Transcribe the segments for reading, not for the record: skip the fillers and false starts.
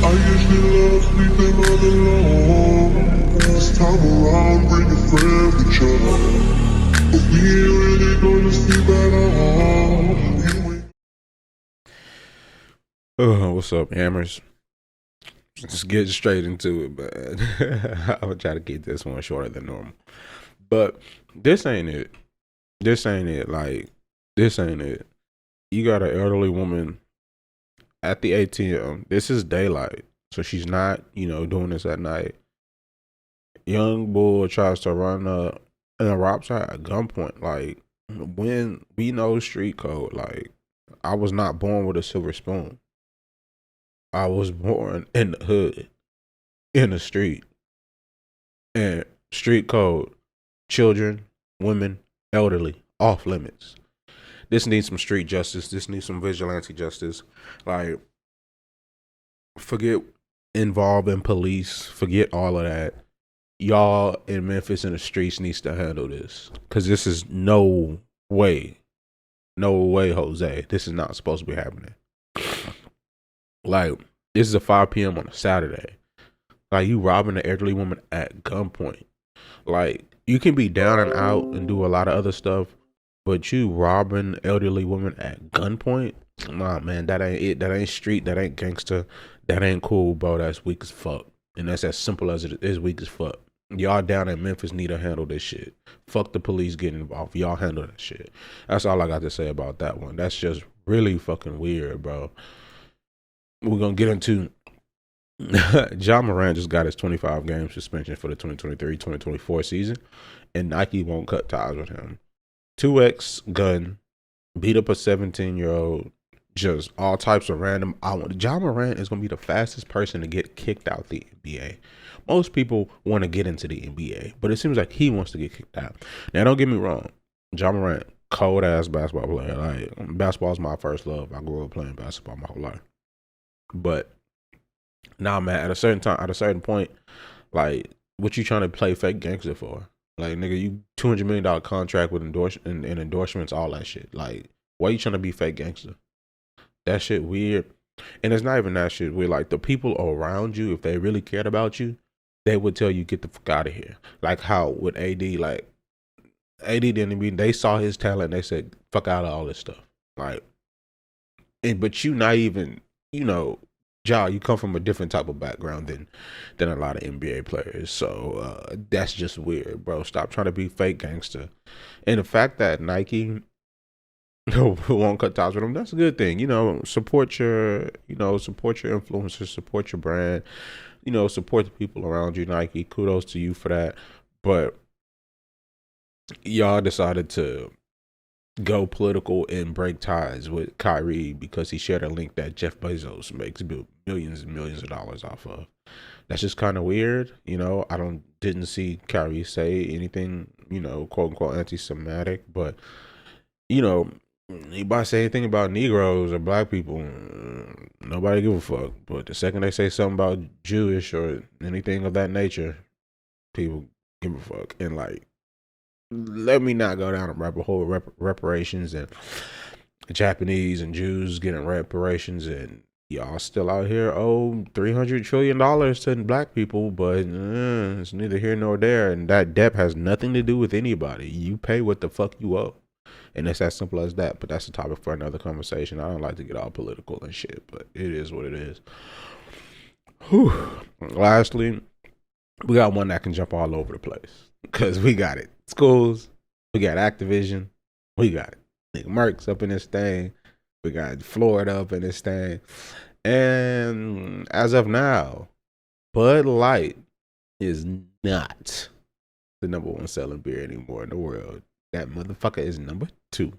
I usually love sleeping all alone. This time around, bring your friends with you. But we ain't really gonna sleep at all. You ain't. What's up, Hammers? Just get straight into it, but I'll try to keep this one shorter than normal. But this ain't it. This ain't it. Like, this ain't it. You got an elderly woman at the ATM. This is daylight, so she's not, doing this at night. Young bull tries to run up and robs her at gunpoint. Like, when we know street code, like, I was not born with a silver spoon. I was born in the hood, in the street, and street code, children, women, elderly, off limits. This needs some street justice. This needs some vigilante justice. Like, forget involving police. Forget all of that. Y'all in Memphis in the streets needs to handle this. Because this is no way, Jose. This is not supposed to be happening. Like, this is a 5 p.m. on a Saturday. Like, you robbing an elderly woman at gunpoint. Like, you can be down and out and do a lot of other stuff, but you robbing elderly woman at gunpoint? Nah, man, that ain't it. That ain't street. That ain't gangster. That ain't cool, bro. That's weak as fuck. And that's as simple as it is, weak as fuck. Y'all down in Memphis need to handle this shit. Fuck the police getting involved. Y'all handle that shit. That's all I got to say about that one. That's just really fucking weird, bro. We're going to get into Morant just got his 25-game suspension for the 2023-2024 season, and Nike won't cut ties with him. 2X gun, beat up a 17-year-old, just all types of random. Morant is going to be the fastest person to get kicked out the NBA. Most people want to get into the NBA, but it seems like he wants to get kicked out. Now, don't get me wrong. Morant, cold-ass basketball player. Like, basketball's my first love. I grew up playing basketball my whole life. But nah, man, at a certain point, like, what you trying to play fake gangster for? Like, nigga, you $200 million contract with endorsements, all that shit. Like, why you trying to be fake gangster? That shit weird. And it's not even that shit weird. Like, the people around you, if they really cared about you, they would tell you, get the fuck out of here. Like how with AD, like, AD didn't even, they saw his talent and they said, fuck out of all this stuff. Like, but you not even, Ja, you come from a different type of background than a lot of NBA players. So that's just weird, bro. Stop trying to be fake gangster. And the fact that Nike won't cut ties with them, that's a good thing. Support your influencers, support your brand, support the people around you, Nike. Kudos to you for that. But y'all decided to go political and break ties with Kyrie because he shared a link that Jeff Bezos makes millions and millions of dollars off of. That's just kind of weird. I didn't see Kyrie say anything, quote unquote anti-Semitic, but anybody say anything about Negroes or black people, nobody give a fuck. But the second they say something about Jewish or anything of that nature, people give a fuck. And like, let me not go down a rabbit hole of reparations and Japanese and Jews getting reparations, and y'all still out here owe $300 trillion to black people, but it's neither here nor there. And that debt has nothing to do with anybody. You pay what the fuck you owe. And it's as simple as that. But that's a topic for another conversation. I don't like to get all political and shit, but it is what it is. Whew. Lastly, we got one that can jump all over the place. Because we got it. Schools, we got Activision, we got it. Nigga Merck's up in this thing. We got Florida up in this thing. And as of now, Bud Light is not the number one selling beer anymore in the world. That motherfucker is number 2.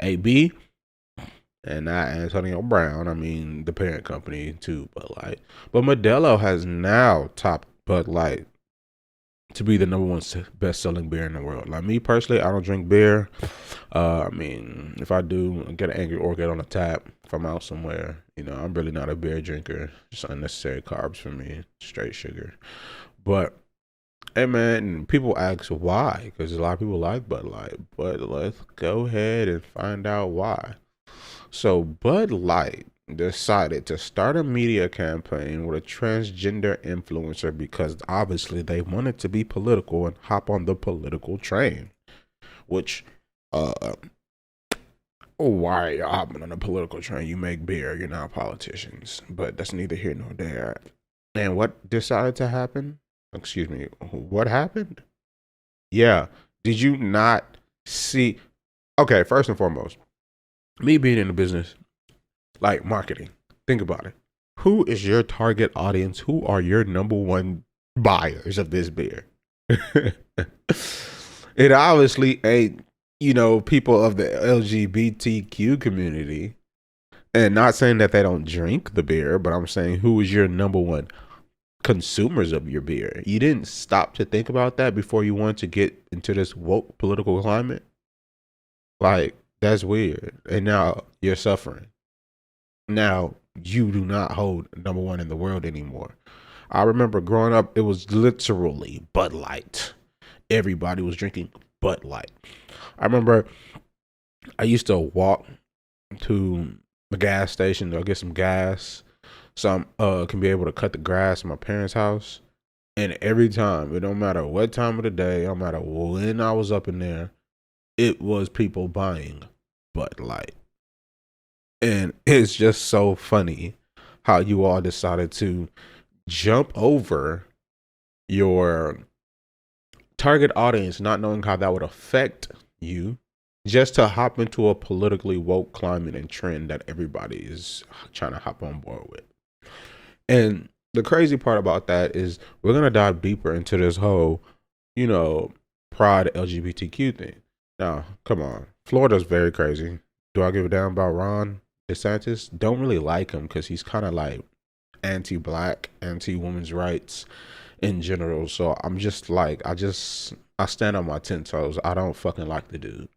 AB and not Antonio Brown. I mean, the parent company to Bud Light. But Modelo has now topped Bud Light to be the number one best-selling beer in the world. Like me personally, I don't drink beer. I mean, if I do, I get an Angry Orchid on the tap if I'm out somewhere. I'm really not a beer drinker. Just unnecessary carbs for me, straight sugar. But hey, man, people ask why, because a lot of people like Bud Light. But let's go ahead and find out why. So Bud Light decided to start a media campaign with a transgender influencer because obviously they wanted to be political and hop on the political train. Which, why are you hopping on a political train? You make beer, you're not politicians. But that's neither here nor there. And what decided to happen? Excuse me, what happened? Yeah, did you not see? Okay, first and foremost, me being in the business, like marketing, think about it. Who is your target audience? Who are your number one buyers of this beer? It obviously ain't, people of the LGBTQ community. And not saying that they don't drink the beer, but I'm saying who is your number one consumers of your beer? You didn't stop to think about that before you wanted to get into this woke political climate? Like, that's weird. And now you're suffering. Now you do not hold number one in the world anymore. I remember growing up, it was literally Budlight. Everybody was drinking Budlight. I remember I used to walk to the gas station to get some gas so I can be able to cut the grass in my parents' house. And every time, it don't matter what time of the day, it don't matter when I was up in there, it was people buying Bud Light. And it's just so funny how you all decided to jump over your target audience, not knowing how that would affect you, just to hop into a politically woke climate and trend that everybody is trying to hop on board with. And the crazy part about that is we're going to dive deeper into this whole, pride LGBTQ thing. Now, come on. Florida's very crazy. Do I give a damn about Ron DeSantis? Don't really like him because he's kind of like anti-black, anti-women's rights in general. So I'm just like, I stand on my 10 toes. I don't fucking like the dude.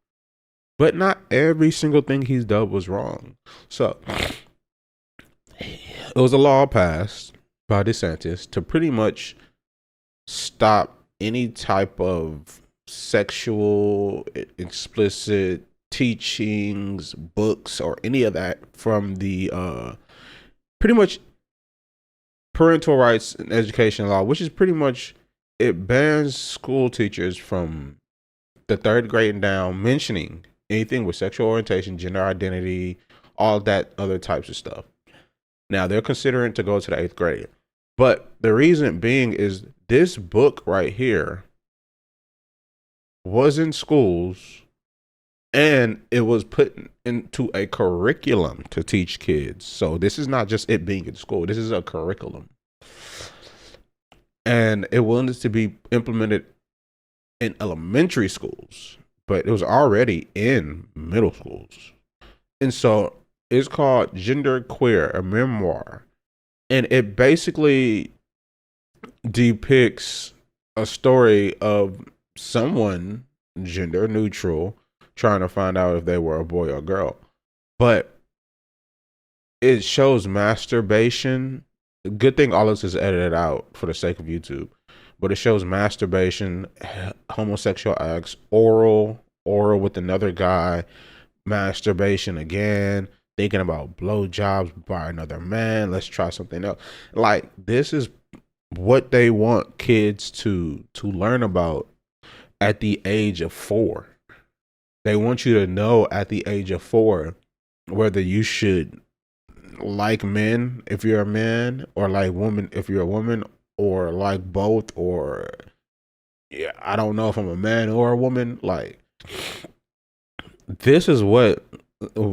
But not every single thing he's done was wrong. So it was a law passed by DeSantis to pretty much stop any type of sexual explicit teachings, books, or any of that from the pretty much parental rights and education law, which is pretty much, it bans school teachers from the 3rd grade and down mentioning anything with sexual orientation, gender identity, all that other types of stuff. Now they're considering to go to the 8th grade. But the reason being is this book right here was in schools and it was put into a curriculum to teach kids. So this is not just it being in school. This is a curriculum. And it wanted to be implemented in elementary schools, but it was already in middle schools. And so it's called Gender Queer, a memoir. And it basically depicts a story of someone gender neutral trying to find out if they were a boy or a girl. But it shows masturbation. Good thing all this is edited out for the sake of YouTube. But it shows masturbation, homosexual acts, oral with another guy, masturbation again, thinking about blowjobs by another man. Let's try something else. Like, this is what they want kids to learn about at the age of 4. They want you to know at the age of 4 whether you should like men if you're a man, or like women if you're a woman, or like both, or I don't know if I'm a man or a woman. Like, this is what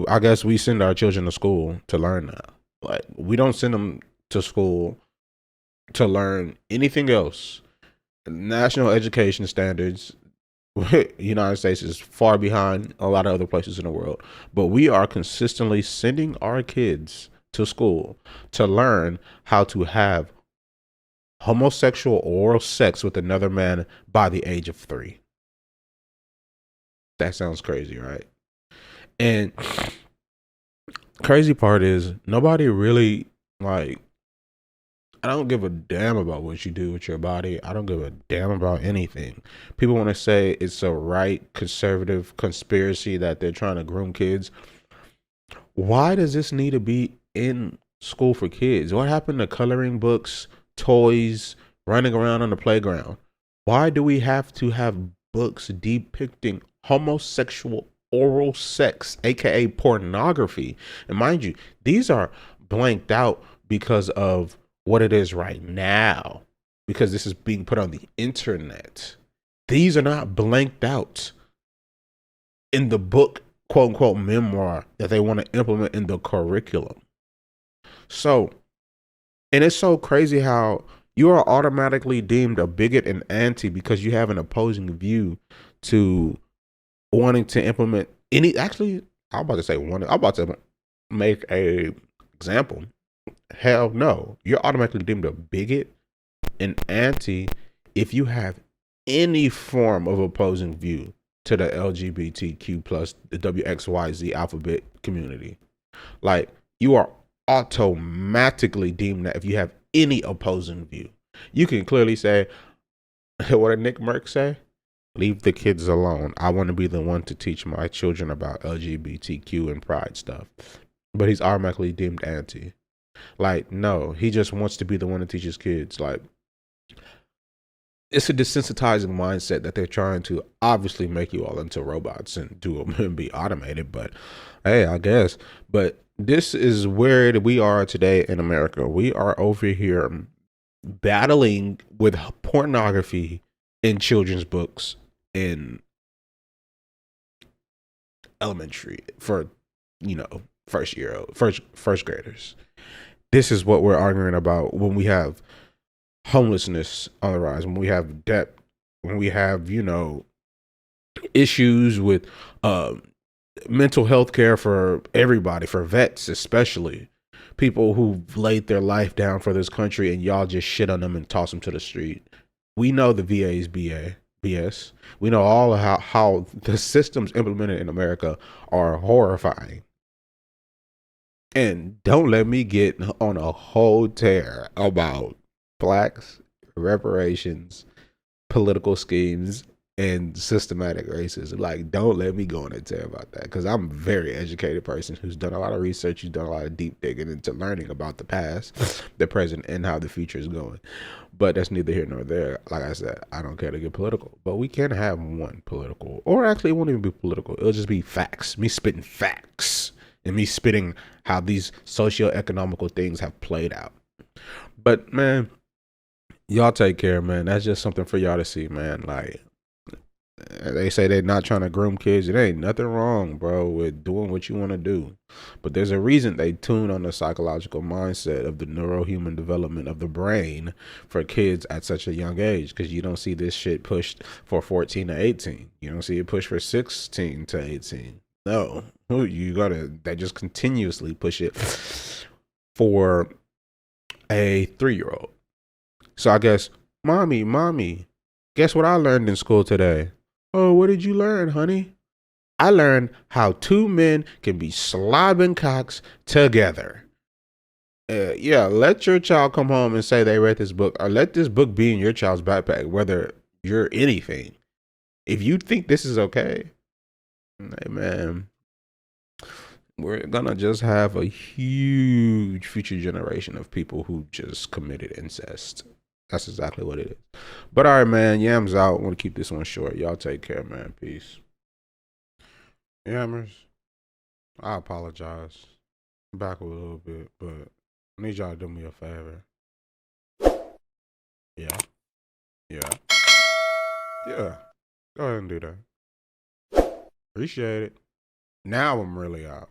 I guess we send our children to school to learn now. Like, we don't send them to school to learn anything else. National education standards, United States is far behind a lot of other places in the world, but we are consistently sending our kids to school to learn how to have homosexual oral sex with another man by the age of 3. That sounds crazy, right? And crazy part is nobody really, like, I don't give a damn about what you do with your body. I don't give a damn about anything. People want to say it's a right conservative conspiracy that they're trying to groom kids. Why does this need to be in school for kids? What happened to coloring books, toys, running around on the playground? Why do we have to have books depicting homosexual oral sex, aka pornography? And mind you, these are blanked out because of what it is right now, because this is being put on the internet. These are not blanked out in the book, quote unquote, memoir that they want to implement in the curriculum. So, and it's so crazy how you are automatically deemed a bigot and anti because you have an opposing view to wanting to implement any. Actually, I'm about to say one. I'm about to make a example. Hell no, you're automatically deemed a bigot and anti if you have any form of opposing view to the LGBTQ plus the WXYZ alphabet community. Like, you are automatically deemed that if you have any opposing view. You can clearly say, what did Nick Merck say? Leave the kids alone. I want to be the one to teach my children about LGBTQ and pride stuff. But he's automatically deemed anti. Like, no, he just wants to be the one to teach his kids. Like, it's a desensitizing mindset that they're trying to obviously make you all into robots and do them and be automated. But hey, I guess. But this is where we are today in America. We are over here battling with pornography in children's books in elementary for, first graders. This is what we're arguing about when we have homelessness on the rise, when we have debt, when we have, issues with mental health care for everybody, for vets especially, people who've laid their life down for this country, and y'all just shit on them and toss them to the street. We know the VA is BS. We know all of how the systems implemented in America are horrifying. And don't let me get on a whole tear about blacks, reparations, political schemes, and systematic racism. Like, don't let me go on a tear about that, because I'm a very educated person who's done a lot of research, who's done a lot of deep digging into learning about the past, the present, and how the future is going. But that's neither here nor there. Like I said, I don't care to get political, but we can have one political, or actually it won't even be political. It'll just be facts, me spitting facts and me spitting how these socio-economical things have played out. But man, y'all take care, man. That's just something for y'all to see, man. Like, they say they're not trying to groom kids. It ain't nothing wrong, bro, with doing what you want to do. But there's a reason they tune on the psychological mindset of the neurohuman development of the brain for kids at such a young age, because you don't see this shit pushed for 14 to 18. You don't see it pushed for 16 to 18. No, they just continuously push it for a 3-year-old. So I guess, mommy, guess what I learned in school today? Oh, what did you learn, honey? I learned how 2 men can be slobbing cocks together. Yeah, let your child come home and say they read this book, or let this book be in your child's backpack, whether you're anything. If you think this is okay, hey man, we're gonna just have a huge future generation of people who just committed incest. That's exactly what it is. But all right, man, Yams out. I want to keep this one short. Y'all take care, man. Peace. Yammers, I apologize. I'm back a little bit, but I need y'all to do me a favor. Yeah. Go ahead and do that. Appreciate it. Now I'm really out.